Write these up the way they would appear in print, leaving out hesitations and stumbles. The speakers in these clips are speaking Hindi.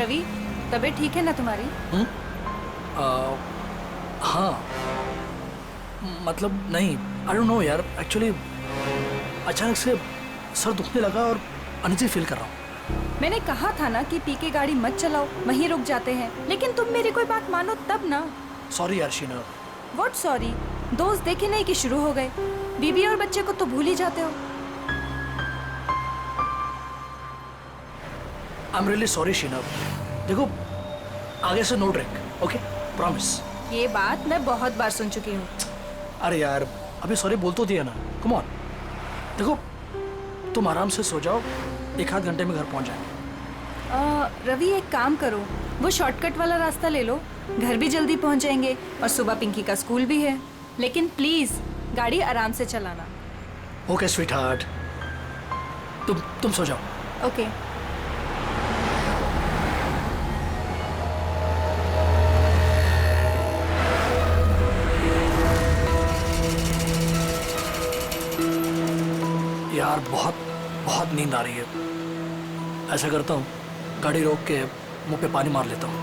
रवि, तबीयत ठीक है ना तुम्हारी? हाँ, मतलब नहीं, आई डोंट नो यार, एक्चुअली अचानक से सर दुखने लगा और अनइजी फील कर रहा हूँ। मैंने कहा था ना कि पी के गाड़ी मत चलाओ, वहीं रुक जाते हैं, लेकिन तुम मेरी कोई बात मानो तब ना। सॉरी यार शीना। What sorry? दोस्त देखे नहीं कि शुरू हो गए, बीबी और बच्चे को तो भूल ही जाते हो। I am really sorry Sheena. देखो, आगे से नो ड्रिंक, ओके? प्रॉमिस। ये बात मैं बहुत बार सुन चुकी हूँ। अरे यार, अभी सॉरी बोल तो दिया ना, कम ऑन। देखो, तुम आराम से सो जाओ, 1-8 घंटे में घर पहुंच जाएंगे। रवि एक काम करो, वो शॉर्टकट वाला रास्ता ले लो, घर भी जल्दी पहुंच जाएंगे और सुबह पिंकी का स्कूल भी है। लेकिन प्लीज गाड़ी आराम से चलाना। ओके स्वीट हार्ट, तुम सो जाओ। ओके। यार बहुत नींद आ रही है। ऐसा करता हूँ, गाड़ी रोक के मुंह पे पानी मार लेता हूँ।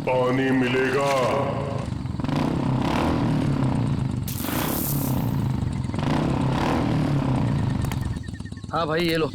पानी मिलेगा। हाँ भाई, ये लो।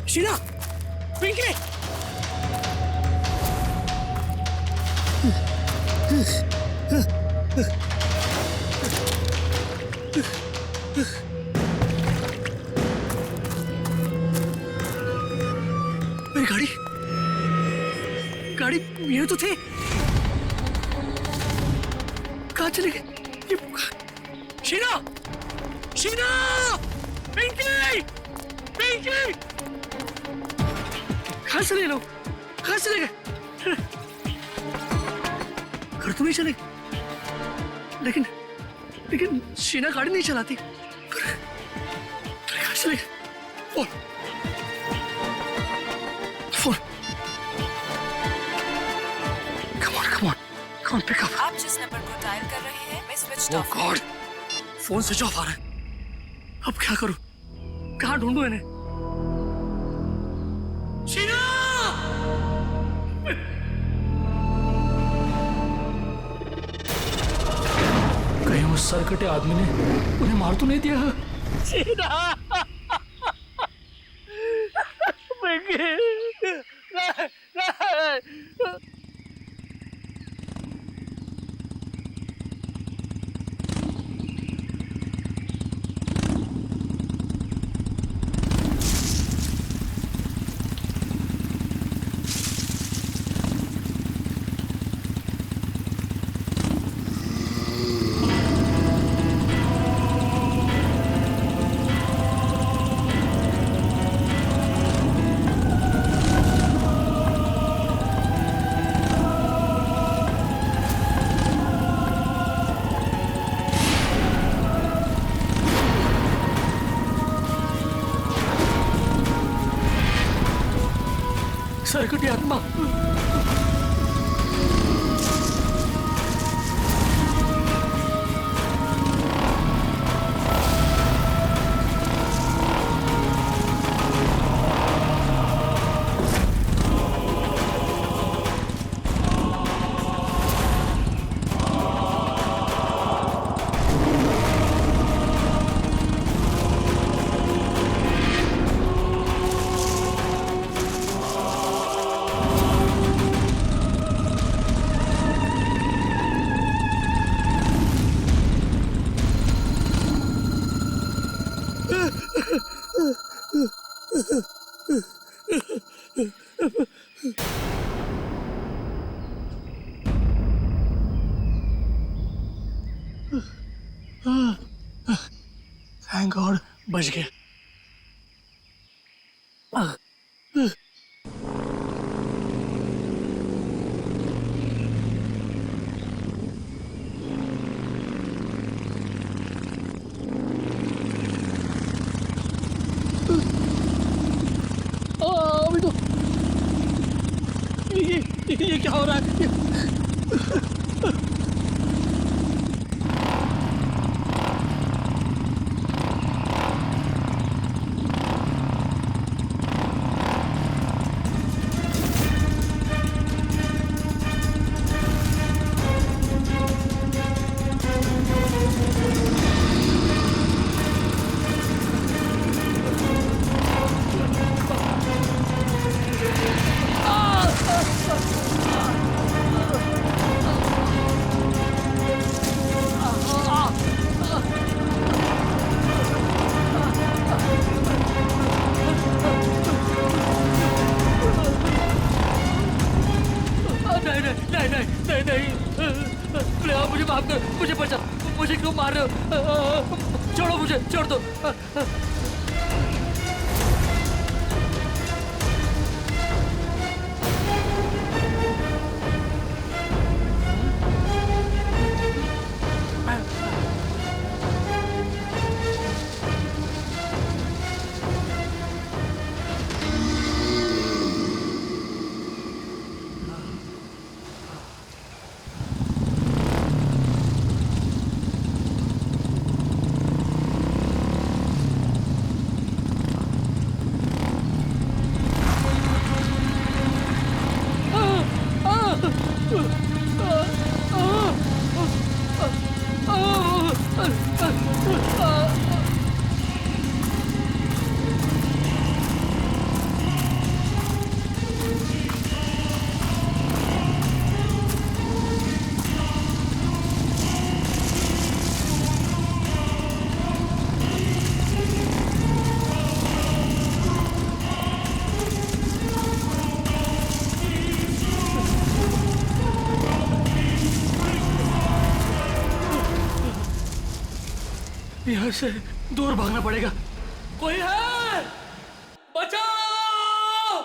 शीना, पिंकी, मेरी गाड़ी ये तो थे, कहाँ चले गए? शीना, शीना, पिंकी, पिंकी, कहाँ चले लोग? कहाँ चले गए? घर तो नहीं चले, लेकिन शीना गाड़ी नहीं चलाती। कहाँ चले गए? Phone, come on, pick up. आप जिस नंबर को डायल कर रहे हैं मैं switch Oh off. God, phone switch off आ रहा है। अब क्या करूं? कहां ढूंढूं इन्हें? शीना! कहीं उस सरकटे आदमी ने उन्हें मार तो नहीं दिया? शीना! सरकटी आत्मा! थैंक गॉड बच गए। अभी तो ये क्या हो रहा है? मुझे माफ कर, मुझे बचा, मुझे क्यों मार रहे हो? छोड़ो मुझे, छोड़ दो। यहाँ से दूर भागना पड़ेगा। कोई है? बचाओ!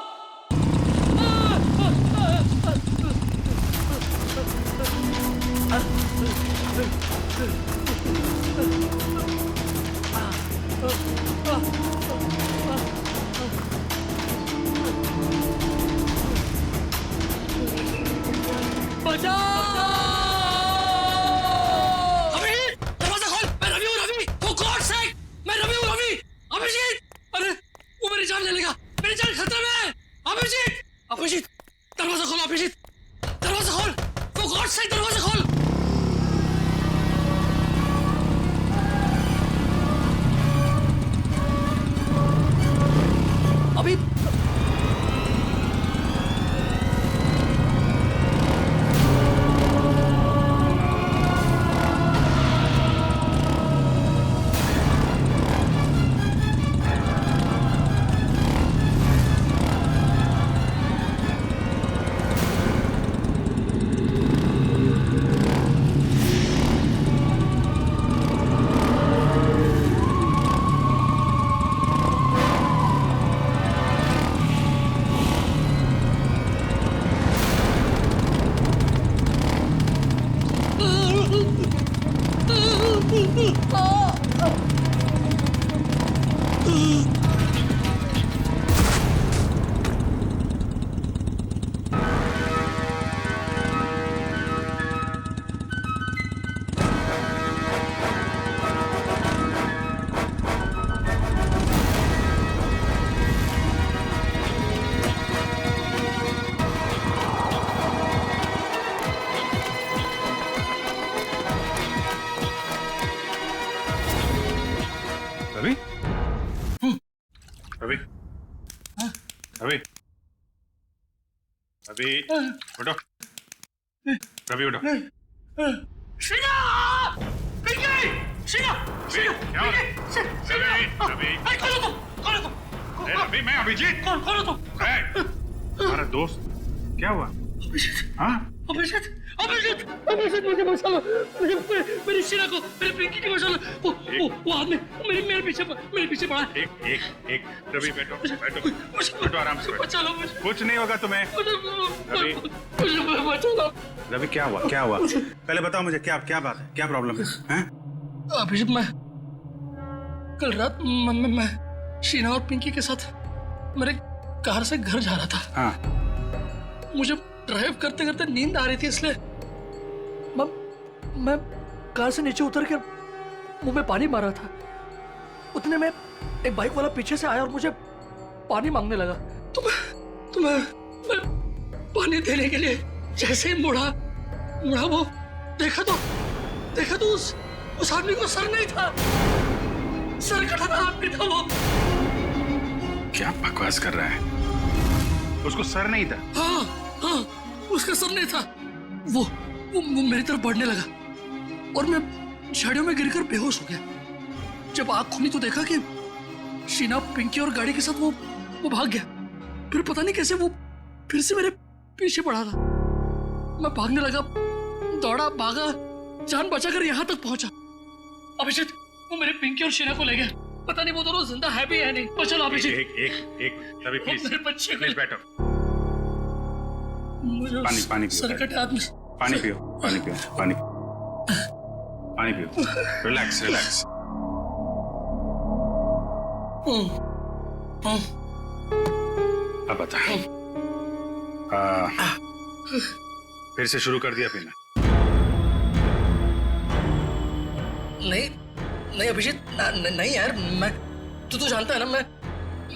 बचाओ! अभी दरवाजा खोल, मैं रवि हूँ, रवि। मेरी जान ले लेगा, मेरी जान खतरे में है। अभिजीत, अभिजीत, दरवाजा खोल अभिजीत, दरवाजा खोल, for God's sake दरवाजा खोल। अभी रवि, रवि, रवि, रवि, उठो, रवि उठो। शीना! पिंकी! शीना! शीना! क्या हो रहा है? रवि, रवि, खोलो तुम! खोलो तुम! ए, रवि, मैं अभिजीत। खोलो तुम! ए, हमारा दोस्त, क्या हुआ? हाँ? अभिजीत! अभिजीत! अभिजीत मुझे बचा लो! मेरी शीना को, मेरी पिंकी को बचा लो! वो आदमी मेरे पीछे पड़ा है। एक, रवि बैठो, बैठो आराम से बैठो। बचा लो मुझे! कुछ नहीं होगा तुम्हें। रवि, मुझे बचा लो! रवि क्या हुआ? क्या हुआ? पहले बताओ मुझे, क्या बात है? क्या प्रॉब्लम है? हैं? अभिजीत, मैं कल रात मैं शीना और पिंकी के साथ मेरे कार से घर जा रहा था। हाँ। मुझे ड्राइव करते करते नींद आ रही थी, इसलिए मैं कार से नीचे उतर कर मुंह में पानी मार रहा था। उतने में एक बाइक वाला पीछे से आया और मुझे पानी मांगने लगा। तो मैं पानी देने के लिए जैसे ही मुड़ा वो देखा तो उस आदमी को सर नहीं था, सर कटा आदमी था वो। क्या बकवास कर रहा है? उसको सर नहीं था? हाँ, उसका सर नहीं था। वो मेरी तरफ बढ़ने लगा और मैं झाड़ियों में गिरकर बेहोश हो गया। जब आँख खुली तो देखा कि शीना, पिंकी और गाड़ी के साथ वो भाग गया। फिर पता नहीं कैसे वो फिर से मेरे पीछे पड़ा था। मैं भागने लगा, दौड़ा, भागा, जान बचाकर यहाँ तक पहुंचा। अभिजीत, वो मेरे पिंकी और शीना को ले गया। पता नहीं वो दोनों जिंदा है भी है नहीं। पर चलो अभिजीत, एक, रवि प्लीज, मेरे बच्चे प्लीज बैठो। पानी पियो। सर कटे आदमी। पानी पियो। रिलैक्स। अब बता, फिर से शुरू कर दिया पीना? नहीं अभिजीत, नहीं यार, मैं तू तो जानता है ना,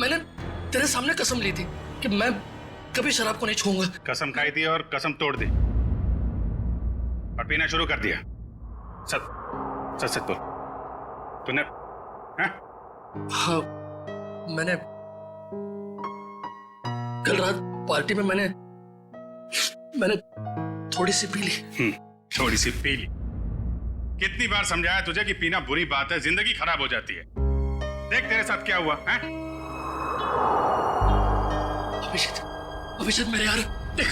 मैंने तेरे सामने कसम ली थी कि मैं कभी शराब को नहीं छूऊंगा। कसम खाई थी और कसम तोड़ दी और पीना शुरू कर दिया। सच बोल, तूने? हाँ, मैंने कल रात पार्टी में मैंने थोड़ी सी पी ली। थोड़ी सी पी ली? कितनी बार समझाया तुझे कि पीना बुरी बात है, जिंदगी खराब हो जाती है। देख तेरे साथ क्या हुआ है? अभिजीत मेरे यार, देख,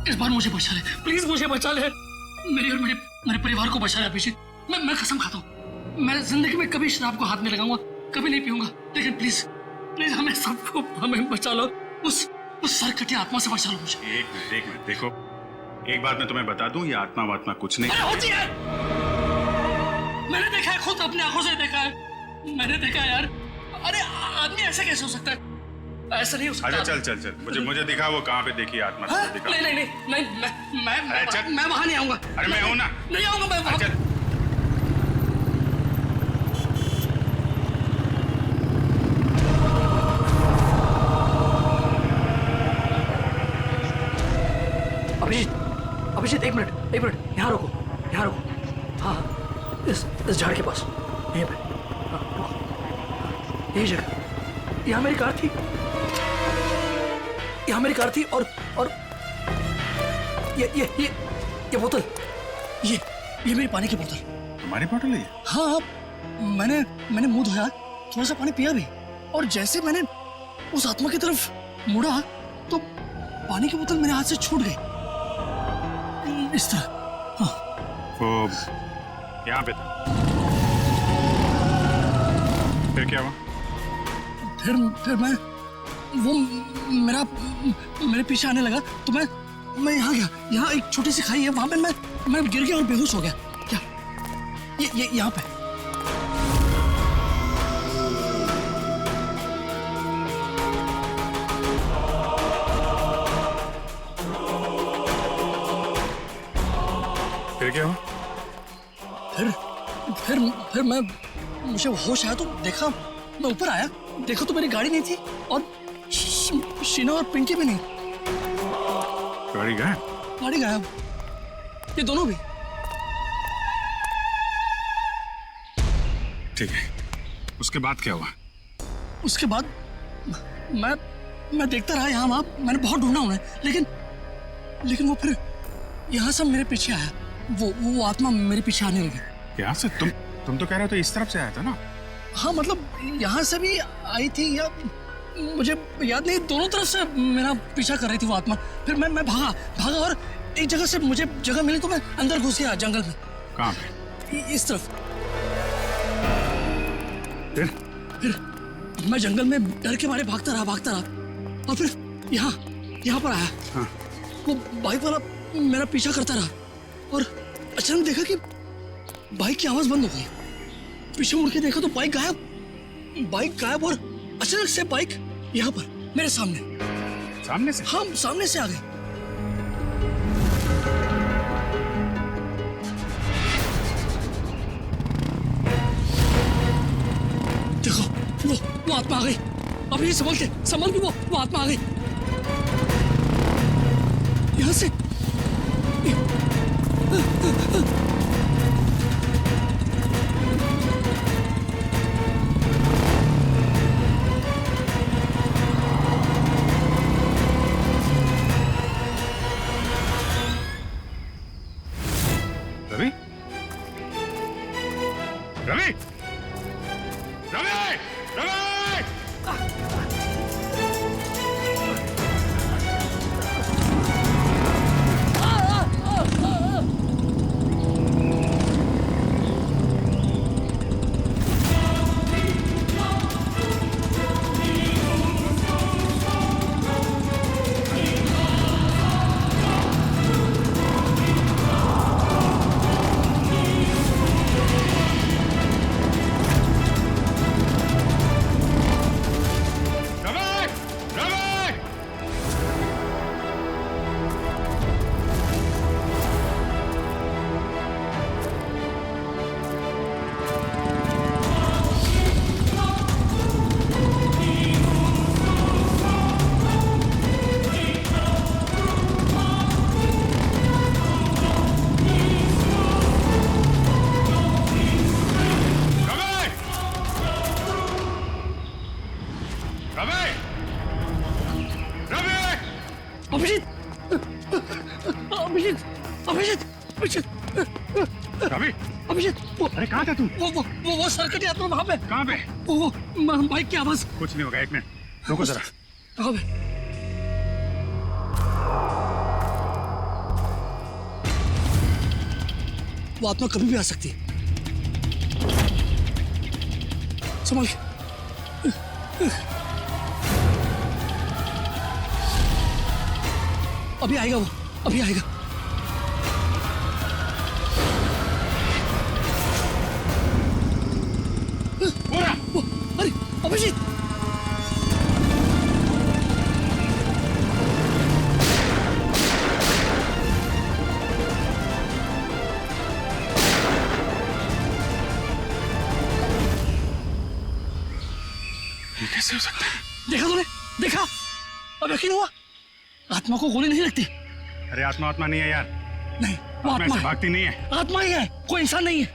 इस बार मुझे बचा ले, प्लीज मुझे बचा ले। मेरी और मेरे परिवार को बचा ले अभिजीत। मैं कसम खाता हूँ, मैं जिंदगी में कभी शराब को हाथ नहीं लगाऊंगा, कभी नहीं पीऊंगा। लेकिन प्लीज हमें बचा लो, उस सरकटी आत्मा से बचा लो मुझे। एक मिनट देखो, एक बात मैं तुम्हें बता दूं, ये आत्मा वात्मा कुछ नहीं होती है। मैंने देखा है, खुद अपनी आंखों से देखा है, मैंने देखा है यार। अरे आदमी ऐसे कैसे हो सकता है? ऐसा नहीं हो सकता। अच्छा चल, मुझे दिखा वो कहाँ पे देखी आत्मा। दिखा। नहीं, मैं वहां नहीं आऊंगा। अरे मैं हूं ना। नहीं आऊंगा मैं वहां। चल। अभिजीत एक मिनट, यहाँ रुको। हाँ हाँ, इस झाड़ के पास, यहीं पे। हाँ, रुको। यही जगह, यहाँ मेरी कार थी और ये बोतल, ये मेरी पानी की बोतल। तुम्हारी बोतल है? हाँ, मैंने मुंह धोया, थोड़ा सा पानी पिया भी, और जैसे मैंने उस आत्मा की तरफ मुड़ा तो पानी की बोतल मेरे हाथ से छूट गई, इस तरह। हाँ। वो यहाँ पे था, फिर क्या हुआ? फिर मैं वो मेरे पीछे आने लगा तो मैं यहाँ गया। यहाँ एक छोटी सी खाई है, वहां पे मैं गिर गया और बेहोश हो गया। क्या ये यहाँ पे? फिर क्या हुआ? फिर मुझे होश आया तो देखा, मैं ऊपर आया, देखा तो मेरी गाड़ी नहीं थी और शीना और पिंकी भी नहीं। गाड़ी गायब? ये दोनों भी। ठीक है, उसके बाद क्या हुआ? उसके बाद मैं देखता रहा यहाँ वहाँ, मैंने बहुत ढूंढा उन्हें, लेकिन वो फिर यहाँ से मेरे पीछे आया। वो आत्मा मेरे पीछे आने लगी। यहाँ से? तुम तो कह रहे हो तो इस तरफ से आया था ना? हाँ, मतलब यहाँ से भी आई थी या मुझे याद नहीं, दोनों तरफ से मेरा पीछा कर रही थी वो आत्मा। फिर मैं भागा और एक जगह से मुझे जगह मिली तो मैं अंदर घुस गया जंगल में। कहाँ पे? इस तरफ। फिर मैं जंगल में डर के मारे भागता रहा और फिर यहाँ पर आया। हाँ। वो बाइक वाला मेरा पीछा करता रहा और अचानक देखा कि बाइक की आवाज बंद हो गई। पीछे मुड़ के देखा तो बाइक गायब और अचानक से बाइक यहाँ पर मेरे सामने से। हाँ, सामने से आ गई। देखो वो आत्मा आ गई। अभी संभल के वो आत्मा आ गई यहाँ से। रवि! अभिषेक, अरे कहाँ था तू? वो सर्कट आत्मा वहाँ पे। कहाँ पे? वो बाइक की आवाज। कुछ नहीं होगा, एक मिनट रुको जरा। कहाँ पे? वो आत्मा कभी भी आ सकती है, संभल के। अभी आएगा वो, अभी आएगा। अरे अभिजीत, ये कैसे हो सकता है? देखा तूने? देखा? अब यकीन हुआ? आत्मा को गोली नहीं लगती। अरे आत्मा नहीं है यार, नहीं, वो आत्मा आत्मा ऐसे है। भागती नहीं है। आत्मा ही है, कोई इंसान नहीं है।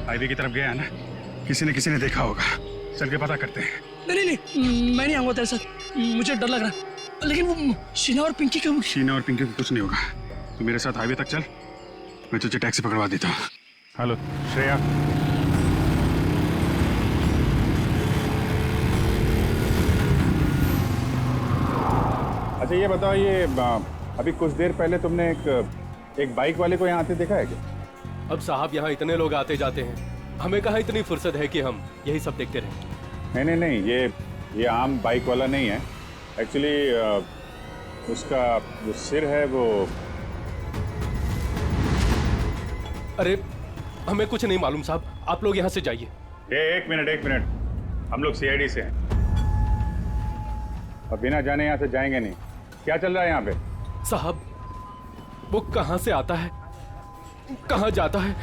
हाईवे की तरफ गया है ना, किसी ने देखा होगा। चल के पता करते हैं। नहीं नहीं नहीं, मैं नहीं आऊंगा तेरे साथ, मुझे डर लग रहा है। लेकिन वो शीना और पिंकी का शीना और पिंकी को कुछ नहीं होगा। तू मेरे साथ हाईवे तक चल, मैं तुझे टैक्सी पकड़वा देता हूँ। हेलो श्रेया, अच्छा ये बताओ, ये अभी कुछ देर पहले तुमने एक बाइक वाले को यहाँ आते देखा है क्या? अब साहब यहाँ इतने लोग आते जाते हैं, हमें कहाँ इतनी फुर्सत है कि हम यही सब देखते रहें। नहीं, ये आम बाइक वाला नहीं है। एक्चुअली उसका जो सिर है वो... अरे हमें कुछ नहीं मालूम साहब, आप लोग यहाँ से जाइए। एक मिनट, हम लोग सीआईडी से हैं और बिना जाने यहाँ से जाएंगे नहीं। क्या चल रहा है यहाँ पे? साहब वो कहाँ से आता है, कहाँ जाता है,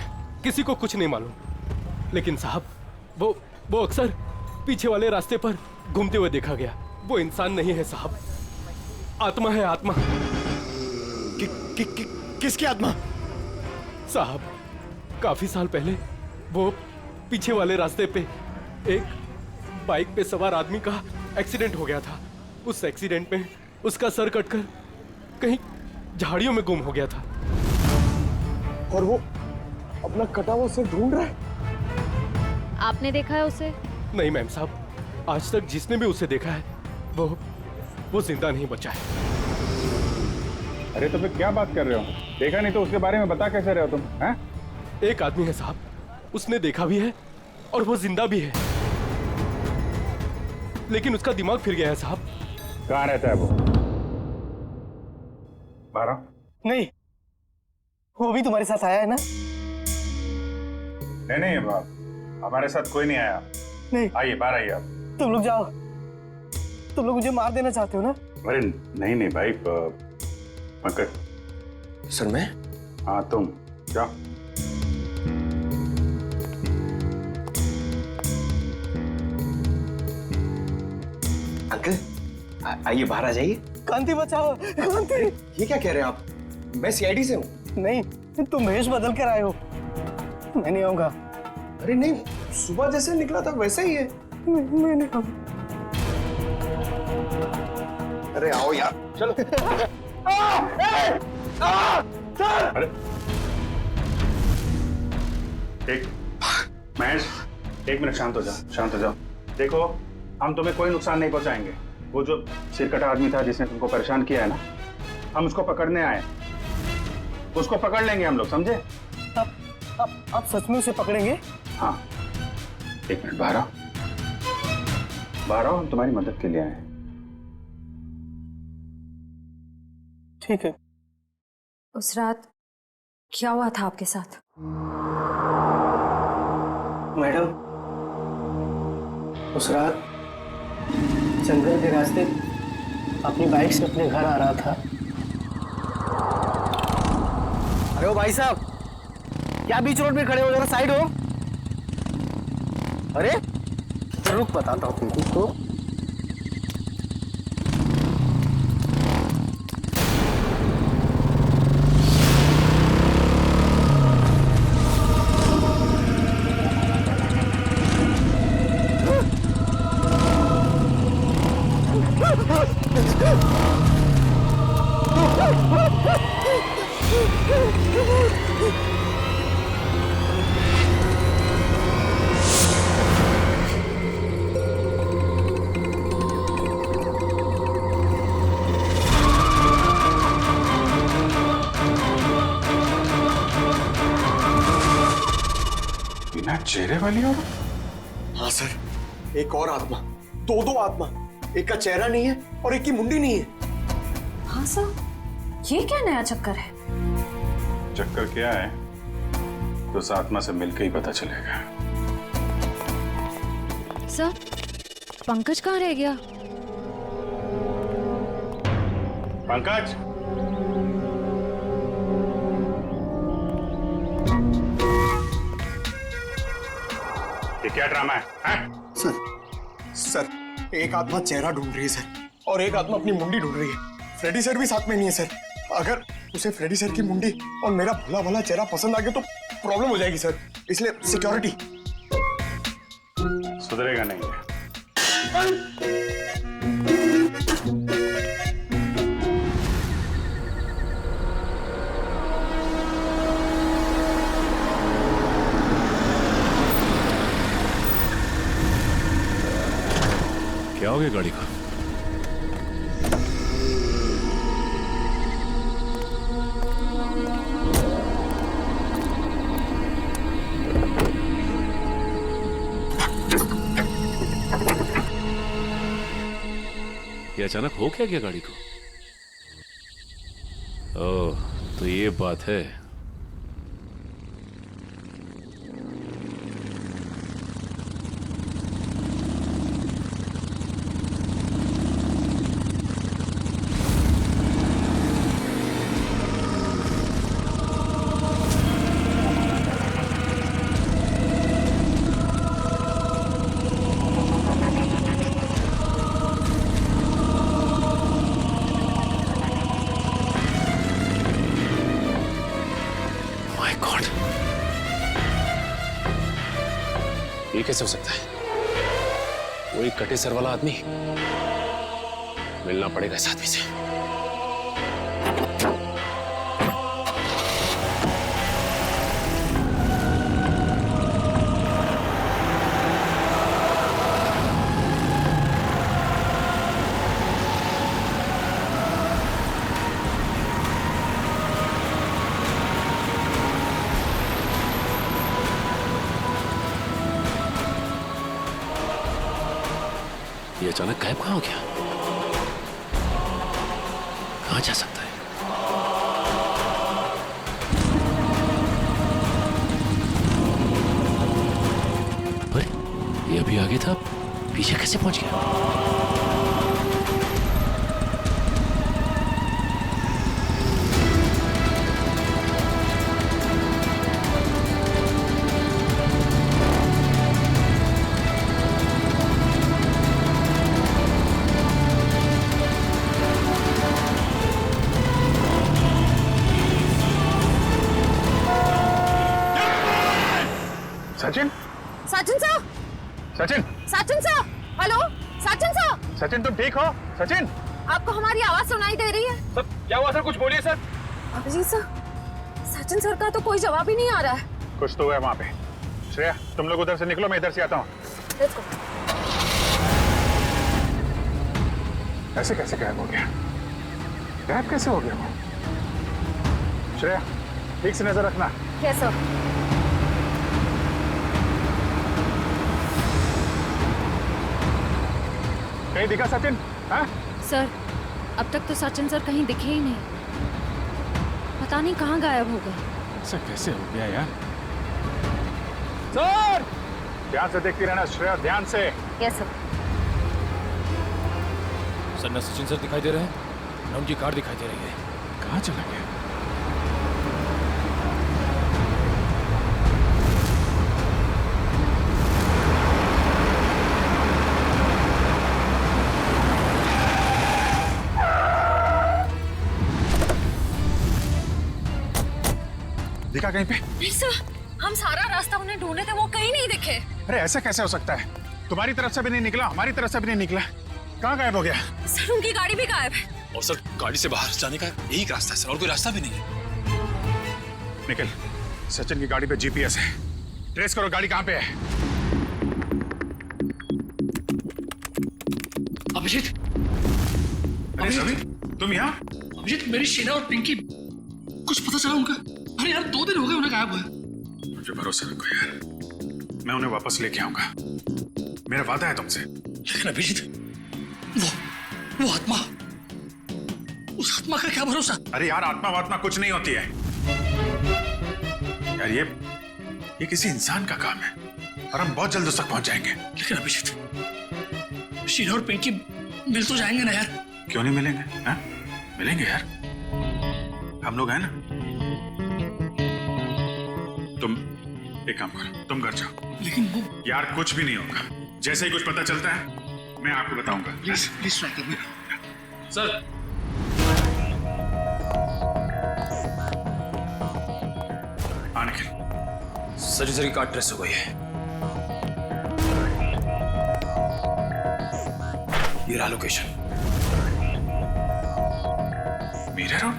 किसी को कुछ नहीं मालूम। लेकिन साहब वो अक्सर पीछे वाले रास्ते पर घूमते हुए देखा गया। वो इंसान नहीं है साहब, आत्मा है, आत्मा। किसकी आत्मा? साहब काफी साल पहले वो पीछे वाले रास्ते पे एक बाइक पे सवार आदमी का एक्सीडेंट हो गया था। उस एक्सीडेंट में उसका सर कटकर कहीं झाड़ियों में गुम हो गया था। और वो अपना कटा हुआ सिर ढूंढ रहा है। आपने देखा है उसे? नहीं मैम साहब, आज तक जिसने भी उसे देखा है वो जिंदा नहीं बचा है। अरे तो फिर क्या बात कर रहे हो? देखा नहीं तो उसके बारे में बता कैसे रहे हो तुम? हैं? एक आदमी है साहब, उसने देखा भी है और वो जिंदा भी है, लेकिन उसका दिमाग फिर गया है साहब। कहाँ रहता है वो? 12? नहीं, वो भी तुम्हारे साथ आया है ना? नहीं, हमारे साथ कोई नहीं आया। नहीं, आइए, बाहर आइए आप। तुम लोग जाओ। तुम लोग मुझे मार देना चाहते हो ना? अरे नहीं भाई, पंकज। सर मैं? हाँ तुम जाओ। अंकल आइए, बाहर आ जाइए। कांति बचाओ, कांति। ये क्या कह रहे हैं आप? मैं सीआईडी से हूँ। नहीं, तुम भेष बदल कर आए हो। मैं नहीं आऊंगा। अरे नहीं, सुबह जैसे निकला था वैसा ही है। मैं नहीं आऊंगा। अरे आओ यार, चलो। अरे महेश, 1 मिनट शांत हो जाओ। देखो, हम तुम्हें कोई नुकसान नहीं पहुंचाएंगे। वो जो सिरकटा आदमी था जिसने तुमको परेशान किया है ना, हम उसको पकड़ने आए। उसको पकड़ लेंगे हम लोग, समझे? आप सच में उसे पकड़ेंगे? हाँ, 1 मिनट बाहर आओ, हम तुम्हारी मदद के लिए आए हैं। ठीक है। उस रात क्या हुआ था आपके साथ? मैडम, उस रात जंगल के रास्ते अपनी बाइक से अपने घर आ रहा था। अरे ओ भाई साहब, क्या बीच रोड पे खड़े हो? जरा साइड हो। अरे रुक, बताता हूँ तुमको। बिना चेहरे वाली और? हाँ सर, एक और आत्मा, दो आत्मा। एक का चेहरा नहीं है और एक की मुंडी नहीं है। हाँ सर, ये क्या नया चक्कर है? चक्कर क्या है तो उस आत्मा से मिलकर ही पता चलेगा। सर, पंकज कहाँ रह गया? पंकज, ये क्या ड्रामा है? सर, एक आत्मा चेहरा ढूंढ रही है सर, और एक आत्मा अपनी मुंडी ढूंढ रही है। फ्रेडी सर भी साथ में नहीं है सर। उसे फ्रेडी सर की मुंडी और मेरा भला भला चेहरा पसंद आ गया तो प्रॉब्लम हो जाएगी सर, इसलिए सिक्योरिटी। सुधरेगा नहीं है। क्या हो गया गाड़ी को? ये अचानक हो क्या गया गाड़ी को? ओह, तो ये बात है। ये कैसे हो सकता है? वो एक कटे सर वाला आदमी, मिलना पड़ेगा इस आदमी से। ये अचानक गायब कहाँ हो गया? कहाँ जा सकता है? अरे ये अभी आगे था, पीछे कैसे पहुंच गया? Sachin, Sachin sir, Sachin, Sachin sir, hello, Sachin sir, Sachin तुम ठीक हो? सचिन, आपको हमारी आवाज सुनाई दे रही है? सर क्या हुआ सर? कुछ बोलिए sir. Abhijeet sir, Sachin sir का तो कोई जवाब ही नहीं आ रहा है। कुछ तो है वहां पे। श्रेया, तुम लोग उधर से निकलो, मैं इधर से आता हूँ। Let's go. ऐसे कैसे गायब हो गया? गायब कैसे हो गया वो? श्रेया, ठीक से नजर रखना। Yes, sir. कहीं दिखा सचिन? हाँ? सर, अब तक तो सचिन सर कहीं दिखे ही नहीं। पता नहीं कहाँ गायब हो गए। ऐसा कैसे हो गया यार? सर! ध्यान से देखती रहना श्रेया, ध्यान से। Yes, sir. सर न सचिन सर दिखाई दे रहे हैं, न उनकी कार दिखाई दे रही है। कहाँ चला गया? दिखा कहीं पे? नहीं सर, हम सारा रास्ता उन्हें ढूंढे थे, वो कहीं नहीं दिखे। अरे ऐसा कैसे हो सकता है? तुम्हारी तरफ से भी नहीं निकला, हमारी तरफ से भी नहीं निकला। कहाँ गायब हो गया? सर उनकी गाड़ी भी गायब है। और सर गाड़ी से बाहर जाने का यही रास्ता है सर, और कोई रास्ता भी नहीं है। निकल, सचिन की गाड़ी पे जीपीएस है, ट्रेस करो गाड़ी कहाँ पे है। अभिजीत, अरे रवि, तुम यहाँ? अभिजीत, मेरी शीना और पिंकी, कुछ पता चला उनका? अरे यार 2 दिन हो गए उन्हें गायब हुए। मुझे भरोसा रखो यार, मैं उन्हें वापस लेके आऊंगा, मेरा वादा है तुमसे। लेकिन अभिजीत, वो आत्मा, उस आत्मा का क्या भरोसा? अरे यार आत्मा वात्मा कुछ नहीं होती है यार, ये किसी इंसान का काम है और हम बहुत जल्द उस तक पहुंच जाएंगे। लेकिन अभिजीत, शीना और पिंकी मिल तो जाएंगे ना यार? क्यों नहीं मिलेंगे? हाँ? मिलेंगे यार, हम लोग हैं ना। तुम एक काम करो, तुम घर जाओ। लेकिन वो, यार कुछ भी नहीं होगा, जैसे ही कुछ पता चलता है मैं आपको बताऊंगा। प्लीज ट्राई करिए सर हाँ निखिल, सर्जरी का एड्रेस हो गई है। ये रहा लोकेशन, मीरा रोड।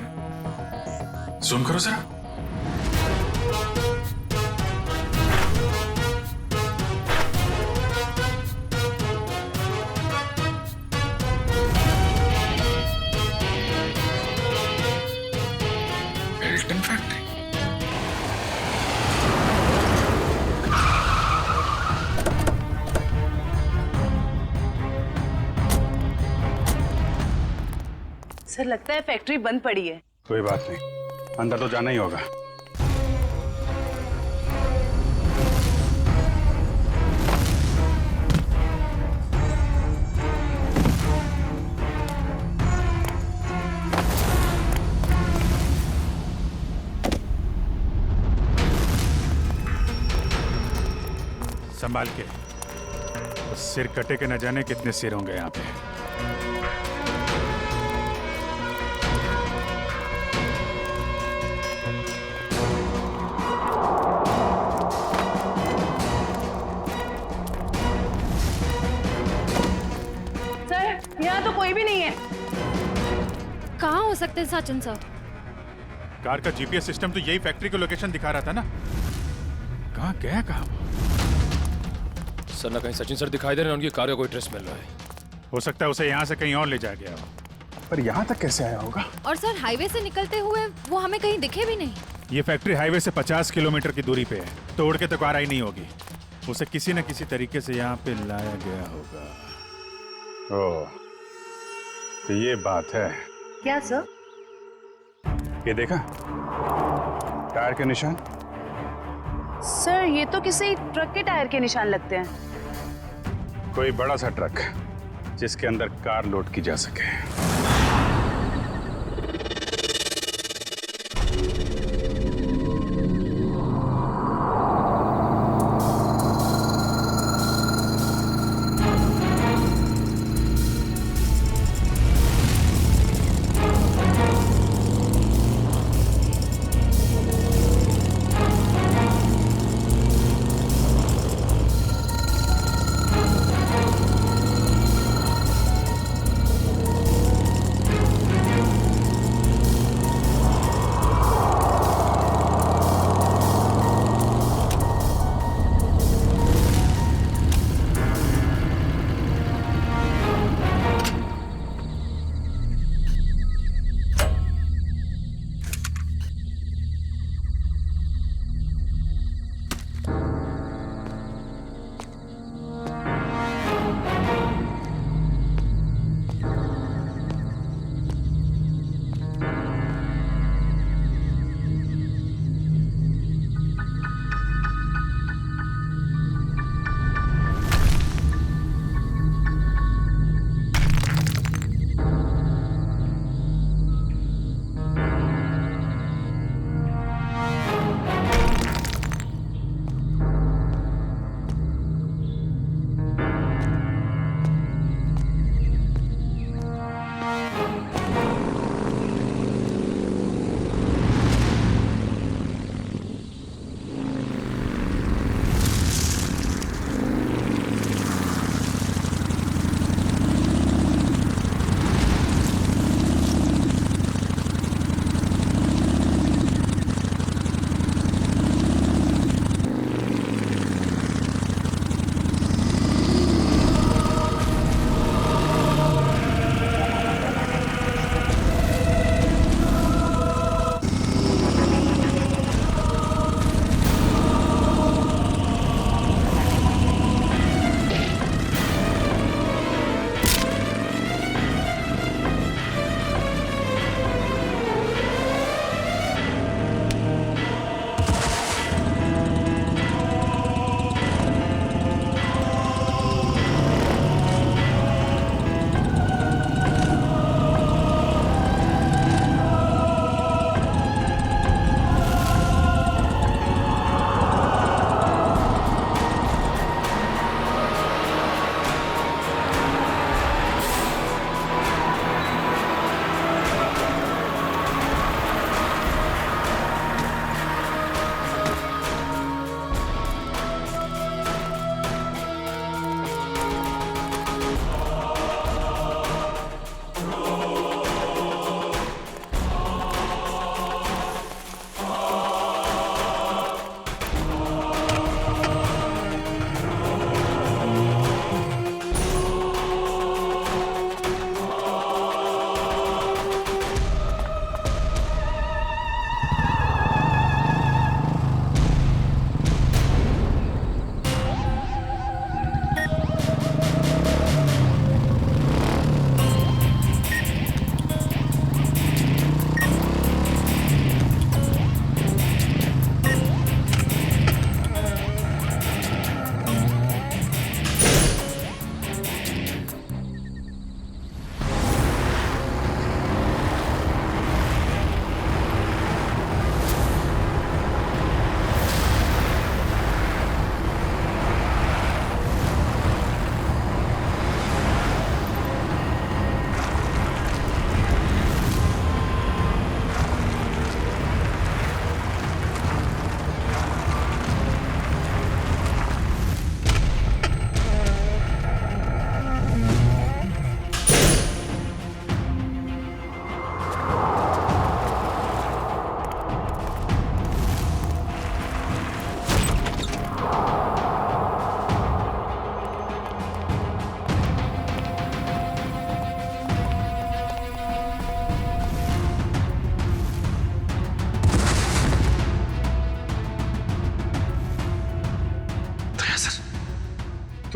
जूम करो जरा। Hilton factory. सर लगता है फैक्ट्री बंद पड़ी है। कोई बात नहीं, अंदर तो जाना ही होगा। संभाल के, तो सिर कटे के न जाने कितने सिर होंगे यहाँ पे। यहाँ तो कोई भी नहीं है। कहाँ हो सकते हैं सचिन सर? कार का जीपीएस सिस्टम तो यही फैक्ट्री का लोकेशन दिखा रहा था ना। कहाँ गया कहाँ? सर ना कहीं सचिन सर दिखाई दे रहे हैं, उनकी कार का कोई ट्रेस मिल रहा है। हो सकता है उसे यहाँ से कहीं और ले जाया गया हो, पर यहाँ तक कैसे आया होगा? और सर हाईवे से निकलते हुए वो हमें कहीं दिखे भी नहीं। ये फैक्ट्री हाईवे से 50 किलोमीटर की दूरी पे है, तोड़ के तो कार आई नहीं होगी। उसे किसी न किसी तरीके से यहाँ पे लाया गया होगा। ओह, तो ये बात है। क्या सर? ये देखा टायर के निशान? सर ये तो किसी ट्रक के टायर के निशान लगते हैं। कोई बड़ा सा ट्रक जिसके अंदर कार लोड की जा सके।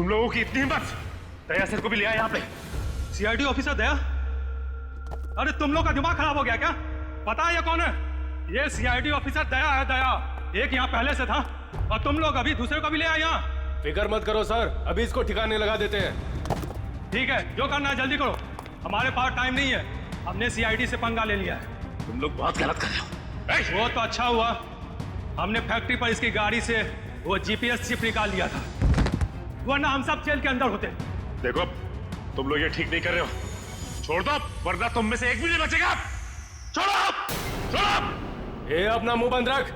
तुम लोगों की इतनी हिम्मत? दया सर को भी ले आया यहाँ पे। सीआईडी ऑफिसर दया? अरे तुम लोग का दिमाग खराब हो गया क्या? पता है ये कौन है? ये सीआईडी ऑफिसर दया है, दया। एक यहाँ पहले से था और तुम लोग अभी दूसरे को भी ले आए यहाँ। फिक्र मत करो सर, अभी इसको ठिकाने लगा देते हैं। ठीक है, जो करना है जल्दी करो, हमारे पास टाइम नहीं है। हमने सीआईडी से पंगा ले लिया है। तुम लोग बहुत गलत कर रहे हो। वो तो अच्छा हुआ हमने फैक्ट्री पर इसकी गाड़ी से वो जीपीएस चिप निकाल लिया था, वरना हम सब जेल के अंदर होते। देखो तुम लोग ये ठीक नहीं कर रहे हो, छोड़ दो वरना तुम में से एक भी नहीं बचेगा। छोड़ो, छोड़ो। ये अपना मुंह बंद रख,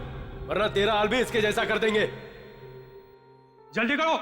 वरना तेरा हाल भी इसके जैसा कर देंगे। जल्दी करो।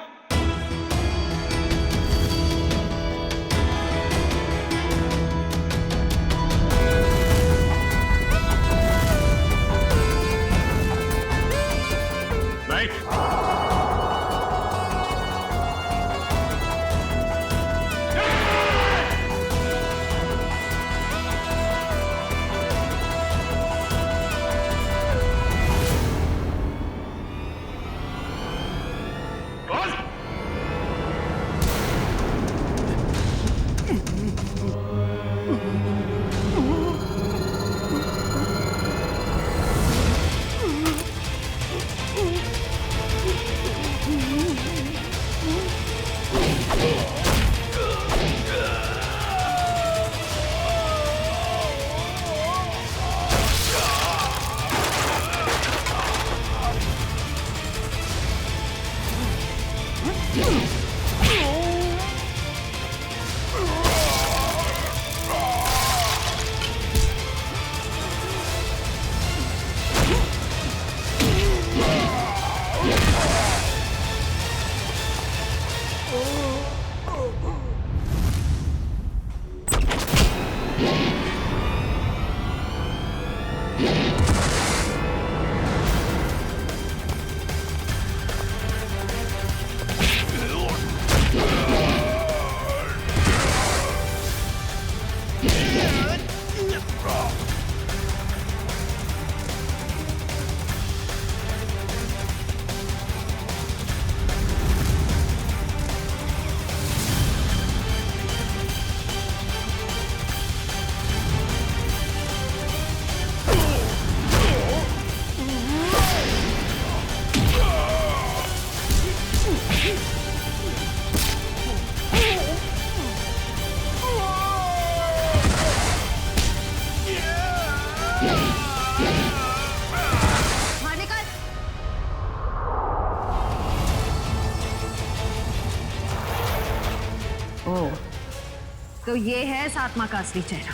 तो ये है इस आत्मा का असली चेहरा।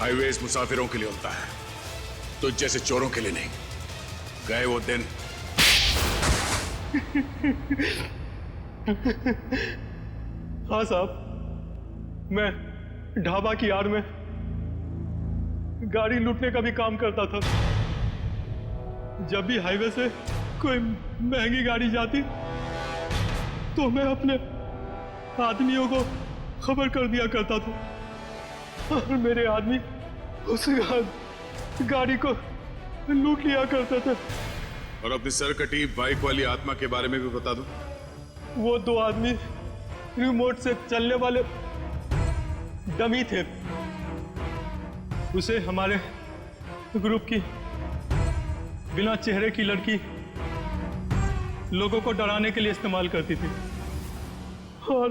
हाईवेज मुसाफिरों के लिए होता है, तो जैसे चोरों के लिए नहीं। गए वो दिन। हाँ साहब, मैं ढाबा की आड़ में गाड़ी लूटने का भी काम करता था। जब भी हाईवे से कोई महंगी गाड़ी जाती तो मैं अपने आदमियों को खबर कर दिया करता था और मेरे आदमी उस गाड़ी को लूट लिया करते थे। और अपनी सरकटी बाइक वाली आत्मा के बारे में भी बता दो। वो दो आदमी रिमोट से चलने वाले डमी थे। उसे हमारे ग्रुप की बिना चेहरे की लड़की लोगों को डराने के लिए इस्तेमाल करती थी और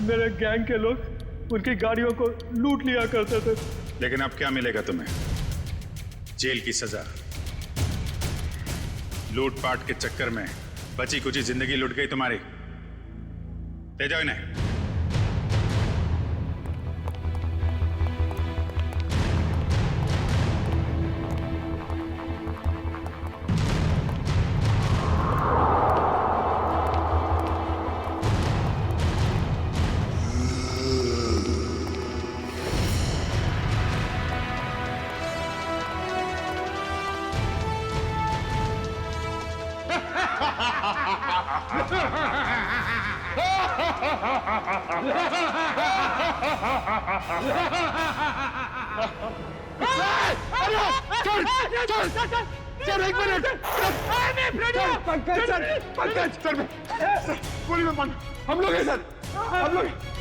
मेरे गैंग के लोग उनकी गाड़ियों को लूट लिया करते थे। लेकिन अब क्या मिलेगा तुम्हें? जेल की सजा। लूटपाट के चक्कर में बची कुची जिंदगी लुट गई तुम्हारी। ले जाओ इन्हें। सर एक मिनट पंकज सर गोली में हम लोग हैं सर हम लोग